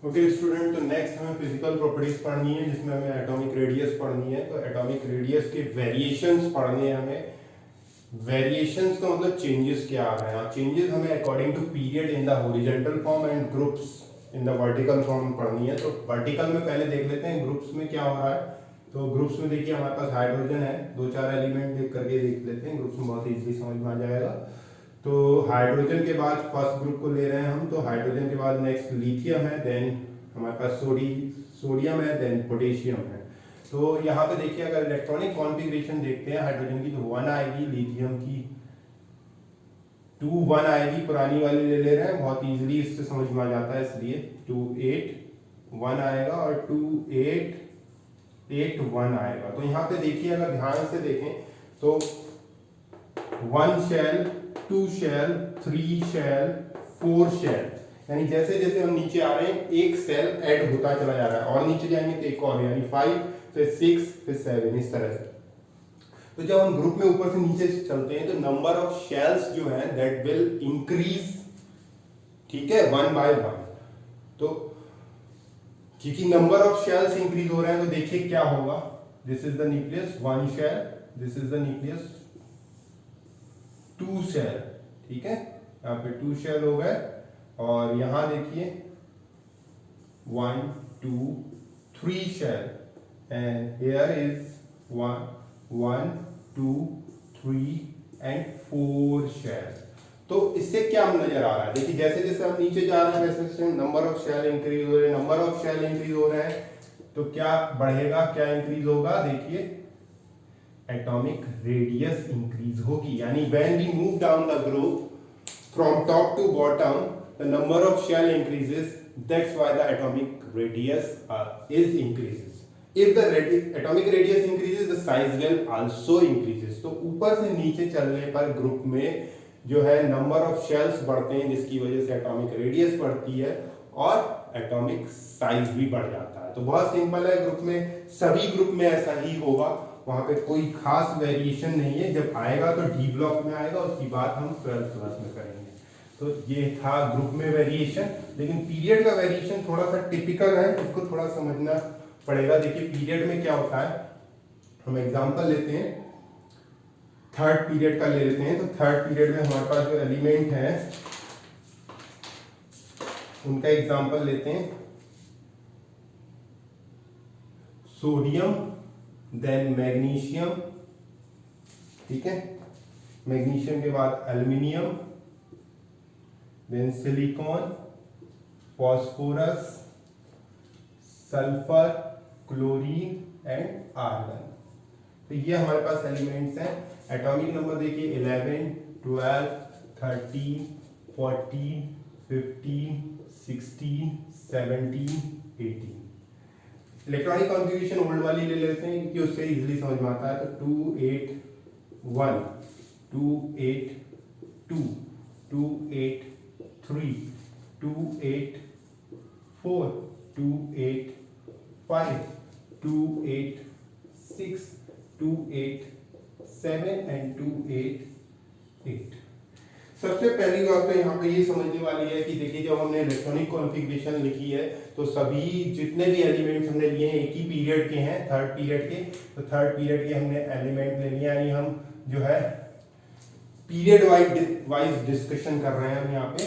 Okay student, तो next हमें physical properties पढ़नी है जिसमें हमें एटॉमिक रेडियस पढ़नी है। तो एटॉमिक रेडियस के वेरिएशंस पढ़ने हैं हमें। वेरिएशंस का मतलब चेंजेस क्या आ रहा है। चेंजेस हमें according to period in the horizontal form and groups in the vertical form पढ़नी है। तो वर्टिकल में पहले देख लेते हैं ग्रुप्स में क्या हो रहा है। तो ग्रुप्स में देखिए हमारे पास हाइड्रोजन है, दो चार एलिमेंट देख करके देख लेते हैं, ग्रुप्स में बहुत ईजिली समझ में आ जाएगा। तो हाइड्रोजन के बाद फर्स्ट ग्रुप को ले रहे हैं हम, तो हाइड्रोजन के बाद नेक्स्ट लिथियम है, देन हमारे पास सोडियम है, देन पोटेशियम है। तो यहाँ पे देखिए अगर इलेक्ट्रॉनिक कॉन्फ़िगरेशन देखते हैं हाइड्रोजन की तो 1 आएगी, लिथियम की 2 1 आएगी, पुरानी वाली ले रहे हैं, बहुत इजीली इससे समझ में आ जाता है, इसलिए 2 8 1 आएगा और 2 8 8 1 आएगा। तो यहाँ पे देखिए अगर ध्यान से देखें तो 1 शेल 2 शेल 3 शेल 4 शेल, यानी जैसे जैसे हम नीचे आ रहे हैं एक सेल ऐड होता चला जा रहा है और नीचे जाएंगे तो एक और, यानी 5 फिर 6 फिर 7 इस तरह से। तो जब हम ग्रुप में ऊपर से नीचे चलते हैं तो नंबर ऑफ शेल्स जो है दैट विल इंक्रीज, ठीक है, 1 बाय 1। तो क्योंकि नंबर ऑफ शेल्स इंक्रीज हो रहे हैं तो देखिए क्या होगा। This is the nucleus 1 shell, this is the nucleus 2 shell, ठीक है, यहाँ पे 2 शेल हो गए और यहां देखिए 1 2 3 shell and here is 1 2 3 and 4 shell. तो इससे क्या नजर आ रहा है, देखिए जैसे जैसे हम नीचे जा रहे हैं वैसे वैसे नंबर ऑफ शेल इंक्रीज हो रहे हैं, नंबर ऑफ शेल इंक्रीज हो रहे हैं तो क्या बढ़ेगा, क्या इंक्रीज होगा, देखिए एटॉमिक रेडियस इंक्रीज होगी। यानी when we move down the group from top to bottom the number of shell increases, that's why the atomic radius is increases. if the atomic radius increases the size will also increases। तो ऊपर से नीचे चलने पर group में जो है number of shells बढ़ते हैं जिसकी वजह से एटॉमिक रेडियस बढ़ती है और एटॉमिक साइज भी बढ़ जाता है। तो बहुत सिंपल है, ग्रुप में सभी ग्रुप में ऐसा ही होगा, वहां पे कोई खास वेरिएशन नहीं है। जब आएगा तो डी ब्लॉक में आएगा, उसकी बात हम 12th क्लास में करेंगे। तो ये था ग्रुप में वेरिएशन, लेकिन पीरियड का वेरिएशन थोड़ा सा टिपिकल है, उसको थोड़ा समझना पड़ेगा। देखिए पीरियड में क्या होता है, हम एग्जांपल लेते हैं, थर्ड पीरियड का ले लेते हैं। तो थर्ड पीरियड में हमारे पास जो एलिमेंट है उनका एग्जांपल लेते हैं, सोडियम देन मैग्नीशियम, ठीक है, मैग्नीशियम के बाद aluminium, then silicon, phosphorus, sulphur, chlorine and argon. तो ये हमारे पास एलिमेंट्स हैं। एटॉमिक नंबर देखिए 11 12 13 14 15 16 17 18। इलेक्ट्रॉनिक कॉन्फ़िगरेशन ओल्ड वाली ले लेते हैं क्योंकि उससे इजीली समझ में आता है। तो 2 8 1 2 8 2 2 8 3 2 8 4 2 8 5 2 8 6 2 8 7 एंड 2 8 8। सबसे पहली बात तो यहाँ पे ये समझने वाली है कि देखिए जब हमने इलेक्ट्रॉनिक कॉन्फ़िगरेशन लिखी है तो सभी जितने भी एलिमेंट्स हमने लिए हैं एक ही पीरियड के हैं, थर्ड पीरियड के। तो थर्ड पीरियड के हमने एलिमेंट ले लिया, यानी हम जो है पीरियड वाइज डिस्कशन कर रहे हैं हम यहाँ पे।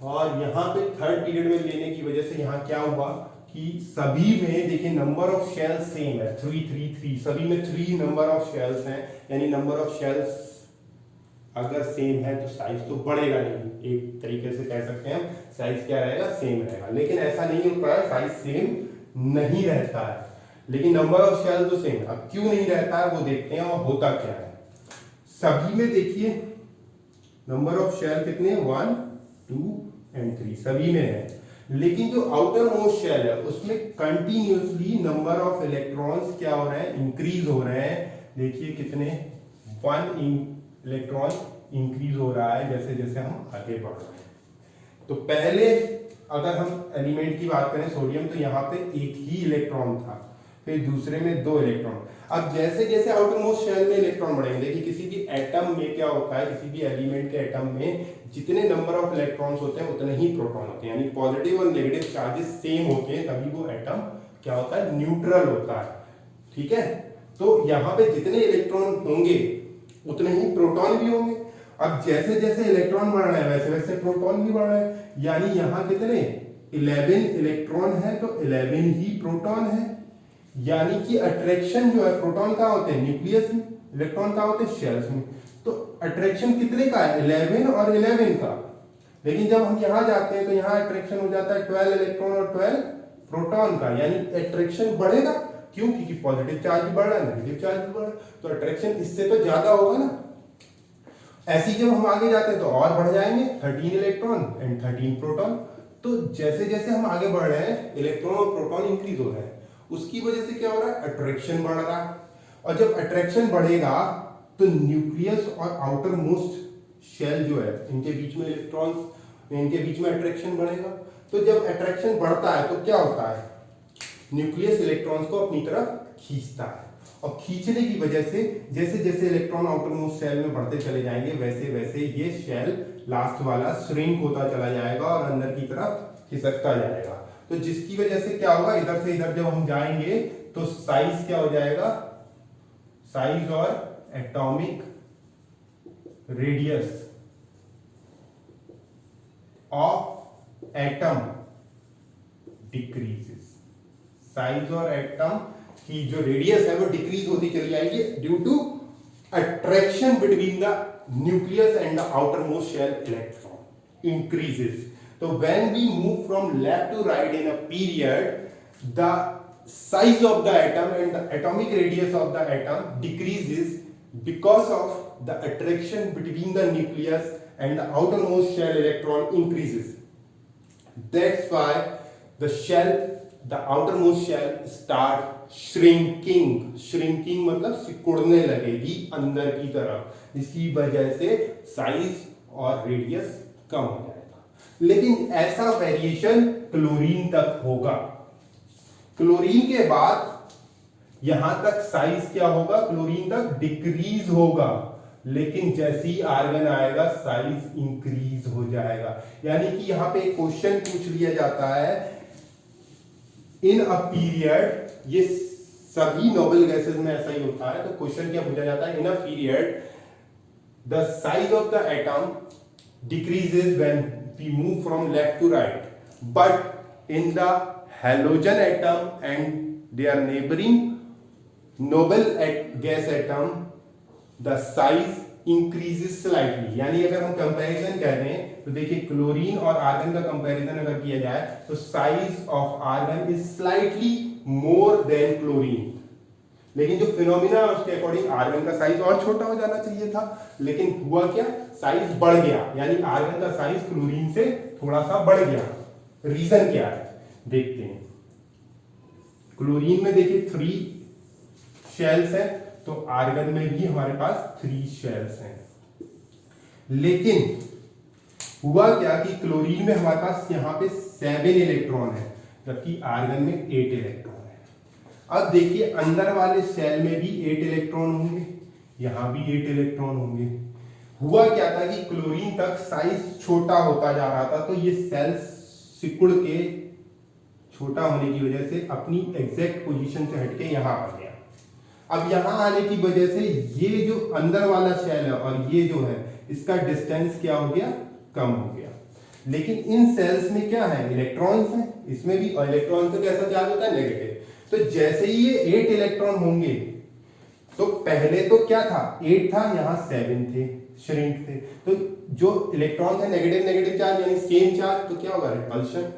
और यहाँ पे थर्ड पीरियड में लेने की वजह से यहाँ क्या हुआ कि सभी में देखिए नंबर ऑफ शेल्स सेम है, 3 3 3, सभी में 3 नंबर ऑफ शेल्स हैं, यानी नंबर ऑफ शेल्स अगर सेम है तो साइज तो बढ़ेगा नहीं, एक तरीके से कह सकते हैं साइज क्या रहेगा, सेम रहेगा। लेकिन ऐसा नहीं होता है, साइज सेम नहीं रहता है, लेकिन नंबर ऑफ शेल तो सेम है। अब क्यों नहीं रहता है वो देखते हैं और होता क्या है। सभी में देखिए नंबर ऑफ शेल कितने, 1 2 एंड 3 सभी में है, लेकिन जो आउटर मोस्ट शेल है उसमें कंटिन्यूसली नंबर ऑफ इलेक्ट्रॉन्स क्या हो रहे हैं, इंक्रीज हो रहे हैं। देखिए कितने, 1 इलेक्ट्रॉन इंक्रीज हो रहा है जैसे जैसे हम आगे बढ़ रहे हैं। तो पहले अगर हम एलिमेंट की बात करें सोडियम, तो यहाँ पे एक ही इलेक्ट्रॉन था, फिर दूसरे में 2 इलेक्ट्रॉन। अब जैसे जैसे आउटर मोस्ट शेल में इलेक्ट्रॉन बढ़ेंगे, देखिए किसी भी एटम में क्या होता है, किसी भी एलिमेंट के एटम में जितने नंबर ऑफ इलेक्ट्रॉन्स होते हैं उतने ही प्रोटॉन होते हैं, यानी पॉजिटिव और नेगेटिव चार्जेस सेम होते हैं, तभी वो एटम क्या होता है, न्यूट्रल होता है। ठीक है, तो यहाँ पे जितने इलेक्ट्रॉन होंगे उतने ही प्रोटॉन भी होंगे। अब जैसे जैसे इलेक्ट्रॉन बढ़ रहे हैं वैसे वैसे प्रोटॉन भी बढ़ रहे हैं, यानी यहाँ कितने 11 इलेक्ट्रॉन है तो 11 ही प्रोटॉन है, यानी कि अट्रैक्शन जो है, प्रोटॉन कहाँ होते हैं, न्यूक्लियस में, इलेक्ट्रॉन कहाँ होते हैं, शेल्स में। तो अट्रैक्शन कितने का है, 11 और 11 का। लेकिन जब हम यहाँ जाते हैं तो यहाँ अट्रैक्शन हो जाता है 12 इलेक्ट्रॉन और 12 प्रोटॉन का, यानी अट्रैक्शन बढ़ेगा। क्यों? क्योंकि पॉजिटिव चार्ज भी बढ़ रहा है, नेगेटिव चार्ज भी बढ़ रहा है, तो अट्रैक्शन इससे तो ज्यादा होगा ना। ऐसे जब हम आगे जाते हैं तो और बढ़ जाएंगे, 13 इलेक्ट्रॉन एंड 13 प्रोटॉन। तो जैसे जैसे हम आगे बढ़ रहे हैं इलेक्ट्रॉन और प्रोटॉन इंक्रीज हो रहा है, उसकी वजह से क्या हो रहा है, अट्रैक्शन बढ़ रहा है। और जब अट्रैक्शन बढ़ेगा तो न्यूक्लियस और आउटर मोस्ट शेल जो है, इनके बीच में इलेक्ट्रॉन्स, इनके बीच में अट्रैक्शन बढ़ेगा। तो जब अट्रैक्शन बढ़ता है तो क्या होता है, न्यूक्लियस इलेक्ट्रॉन्स को अपनी तरफ खींचता है, और खींचने की वजह से जैसे जैसे इलेक्ट्रॉन आउटर मोस्ट शेल में बढ़ते चले जाएंगे वैसे वैसे ये शेल लास्ट वाला श्रिंक होता चला जाएगा और अंदर की तरफ खिसकता जाएगा। तो जिसकी वजह से क्या होगा, इधर से इधर जब हम जाएंगे तो साइज क्या हो जाएगा, साइज और atomic radius of atom decreases. Size और एटम की जो रेडियस है वो डिक्रीज होती चली जाएगी due to attraction between the nucleus and the outermost shell electron increases. तो when we move from left to right in a period, the size of the atom and the atomic radius of the atom decreases because of the attraction between the nucleus and the outermost shell electron increases. That's why the shell, the outermost shell start shrinking. Shrinking मतलब सिकुड़ने लगेगी अंदर की तरफ, जिसकी वजह से size और रेडियस कम हो जाएगा। लेकिन ऐसा वेरिएशन क्लोरीन तक होगा। क्लोरीन के बाद यहां तक साइज क्या होगा, क्लोरीन तक डिक्रीज होगा, लेकिन जैसे ही आर्गन आएगा साइज इंक्रीज हो जाएगा। यानी कि यहां पे एक क्वेश्चन पूछ लिया जाता है इन अ पीरियड, ये सभी नोबल गैसेस में ऐसा ही होता है। तो क्वेश्चन क्या पूछा जाता है, in a period the size of the atom decreases when we move from left to right, but in the halogen atom and their neighboring noble gas atom the size increases slightly। यानी अगर हम comparison करें तो देखिए chlorine और argon का comparison अगर किया जाए तो size of argon is slightly more than chlorine. लेकिन जो फिनोमिना है उसके अकॉर्डिंग आर्गन का साइज और छोटा हो जाना चाहिए था, लेकिन हुआ क्या, साइज बढ़ गया, यानी आर्गन का साइज क्लोरीन से थोड़ा सा बढ़ गया। रीजन क्या है देखते हैं। क्लोरीन में देखिए 3 शेल्स हैं, तो आर्गन में भी हमारे पास 3 शेल्स हैं। लेकिन हुआ क्या कि क्लोरीन में हमारे पास यहाँ पे 7 इलेक्ट्रॉन है, जबकि आर्गन में 8 इलेक्ट्रॉन है। अब देखिए अंदर वाले सेल में भी 8 इलेक्ट्रॉन होंगे, यहां भी 8 इलेक्ट्रॉन होंगे। हुआ क्या था कि क्लोरीन तक साइज छोटा होता जा रहा था, तो ये सेल सिकुड़ के छोटा होने की वजह से अपनी एग्जैक्ट पोजीशन से हटके यहां आ गया। अब यहां आने की वजह से ये जो अंदर वाला शेल है और ये जो है इसका डिस्टेंस क्या हो गया, कम हो गया। लेकिन इन सेल्स में क्या है, इलेक्ट्रॉन्स हैं, इसमें भी इलेक्ट्रॉन से कैसा चार्ज होता है, नेगेटिव। तो जैसे ही ये 8 इलेक्ट्रॉन होंगे, तो पहले तो क्या था, 8 था, यहां 7 थे, श्रिंक थे। तो जो इलेक्ट्रॉन थे नेगेटिव नेगेटिव चार्ज यानी सेम चार्ज, तो क्या होगा, रिपल्शन।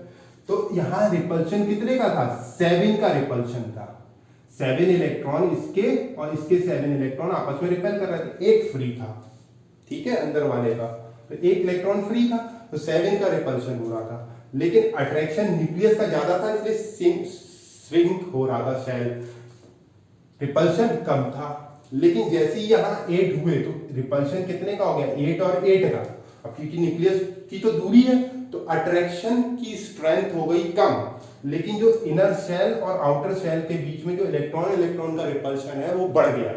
तो यहां रिपल्शन कितने का था, 7 का रिपल्शन था। 7 इलेक्ट्रॉन इसके और इसके 7 इलेक्ट्रॉन आपस में रिपेल कर रहे थे, एक फ्री था, ठीक है, अंदर वाले का, तो एक इलेक्ट्रॉन फ्री था, तो 7 का रिपल्शन हो रहा था। लेकिन अट्रैक्शन न्यूक्लियस का ज्यादा था, इसलिए श्रिंक हो रहा था शेल, रिपल्शन कम था। लेकिन जैसे ही यहां 8 हुए तो रिपल्शन कितने का हो गया, 8 और 8 का, अब क्योंकि न्यूक्लियस की तो दूरी है तो अट्रैक्शन की स्ट्रेंथ हो गई कम, लेकिन जो इनर शेल और आउटर शेल के बीच में जो इलेक्ट्रॉन इलेक्ट्रॉन का रिपल्शन है वो बढ़ गया।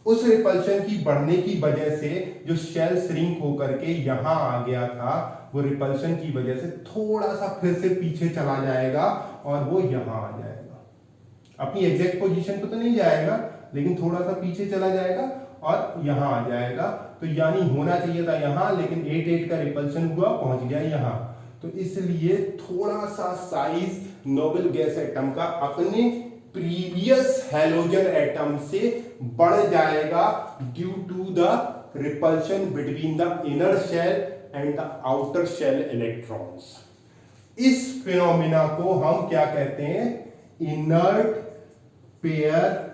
उस रिपल्शन की बढ़ने की वजह से जो शेल श्रिंक होकर के यहां आ गया था, वो रिपल्शन की वजह से थोड़ा सा फिर से पीछे चला जाएगा और वो यहां आ जाएगा। अपनी एग्जैक्ट पोजीशन पे तो नहीं जाएगा, लेकिन थोड़ा सा पीछे चला जाएगा और यहां आ जाएगा। तो यानी होना चाहिए था यहां, लेकिन 8 का रिपल्शन हुआ, पहुंच गया यहां। तो इसलिए थोड़ा सा साइज नोबल गैस एटम का अपने प्रीवियस हैलोजन एटम से बढ़ जाएगा due to the repulsion between the inner shell and the outer shell electrons. इस फिनोमिना को हम क्या कहते हैं? इनर्ट पेयर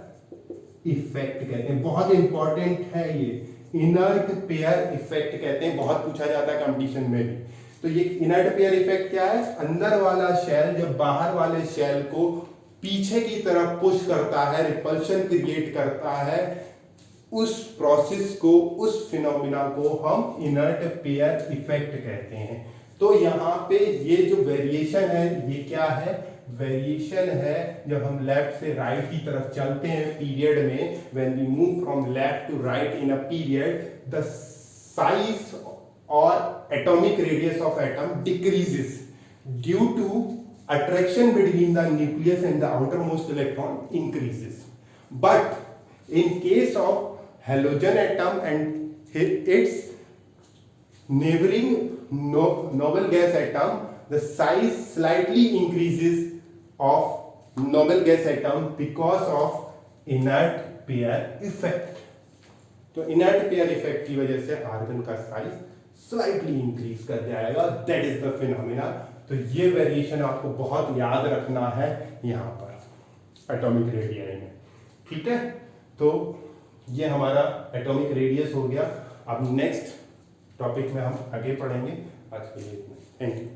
इफेक्ट कहते हैं। बहुत इंपॉर्टेंट है ये, इनर्ट पेयर इफेक्ट कहते हैं, बहुत पूछा जाता है कंपटीशन में भी। तो ये इनर्ट पेयर इफेक्ट क्या है? अंदर वाला शेल जब बाहर वाले शेल को पीछे की तरफ पुश करता है, रिपल्शन क्रिएट करता है, उस प्रोसेस को, उस फिनोमिना को हम इनर्ट पेयर इफेक्ट कहते हैं। तो यहाँ पे ये जो वेरिएशन है ये क्या है? वेरिएशन है जब हम लेफ्ट से राइट की तरफ चलते हैं पीरियड में, when we move from left to right in a period, the size और atomic radius of atom decreases due to attraction between the nucleus and the outermost electron increases. But in case of halogen atom and its neighboring noble gas atom, the size slightly increases of noble gas atom because of inert pair effect. तो inert pair effect की वजह से argon का size slightly increase कर जाएगा, that is the phenomena. तो ये variation आपको बहुत याद रखना है यहां पर एटॉमिक रेडियस में, ठीक है। तो ये हमारा एटॉमिक रेडियस हो गया। अब नेक्स्ट टॉपिक में हम आगे पढ़ेंगे। आज के लिए थैंक यू।